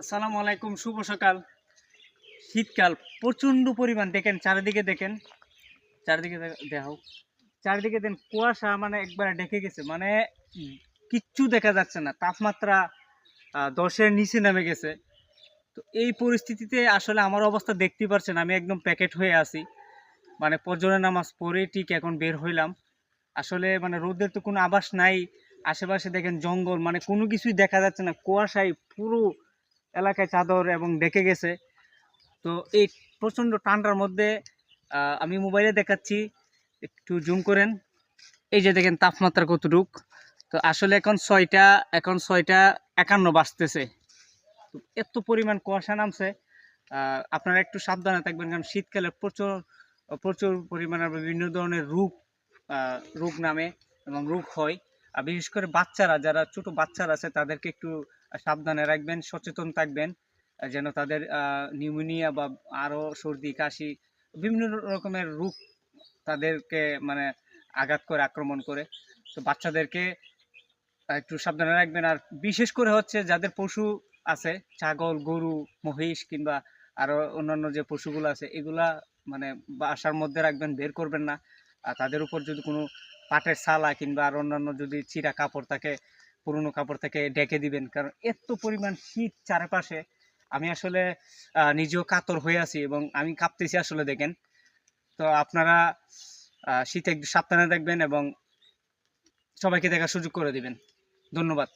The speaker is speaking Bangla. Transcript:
আসসালামু আলাইকুম, শুভ সকাল। শীতকাল প্রচণ্ড পরিমাণ, দেখেন চারিদিকে, দেখেন চারিদিকে, দেখো চারিদিকে দেন কুয়াশা, মানে একবারে ঢেকে গেছে, মানে কিচ্ছু দেখা যাচ্ছে না। তাপমাত্রা 10-এর নিচে নেমে গেছে। তো এই পরিস্থিতিতে আসলে আমার অবস্থা দেখতেই পারছেন, আমি একদম প্যাকেট হয়ে আছি। মানে ফজরের নামাজ পড়ে ঠিক এখন বের হইলাম। আসলে মানে রোদের তো কোনো আভাস নাই। আশেপাশে দেখেন জঙ্গল, মানে কোনো কিছুই দেখা যাচ্ছে না, কুয়াশায় পুরো এলাকায় চাদর এবং ঢেকে গেছে। তো এই প্রচণ্ড ঠান্ডার মধ্যে আমি মোবাইলে দেখাচ্ছি, একটু জুম করেন। এই যে দেখেন তাপমাত্রা কতটুক। তো আসলে এখন 6টা 51 বাজতেছে। তো এত পরিমাণ কুয়াশা নামছে। আপনারা একটু সাবধানে থাকবেন, কারণ শীতকালে প্রচুর প্রচুর পরিমাণে বিভিন্ন ধরনের রোগ নামে এবং রোগ হয়। আর বিশেষ করে বাচ্চারা, যারা ছোট বাচ্চারা আছে, তাদেরকে একটু সাবধানে রাখবেন, সচেতন থাকবেন, যেন তাদের নিউমোনিয়া বা আরও সর্দি কাশি বিভিন্ন রকমের রোগ তাদেরকে মানে আঘাত করে, আক্রমণ করে। তো বাচ্চাদেরকে একটু সাবধানে রাখবেন। আর বিশেষ করে হচ্ছে যাদের পশু আছে, ছাগল, গরু, মহিষ কিংবা আরো অন্যান্য যে পশুগুলো আছে, এগুলা মানে বাসার মধ্যে রাখবেন, বের করবেন না। আর তাদের উপর যদি কোনো পাটের ছালা কিংবা আর অন্যান্য যদি ছিঁড়া কাপড় থাকে, পুরনো কাপড় থেকে ঢেকে দিবেন, কারণ এত পরিমাণ শীত চারপাশে। আমি আসলে নিজেও কাতর হয়ে আছি এবং আমি কাঁপতেছি আসলে, দেখেন। তো আপনারা শীতে একটু সাবধানে দেখবেন এবং সবাইকে দেখার সুযোগ করে দিবেন। ধন্যবাদ।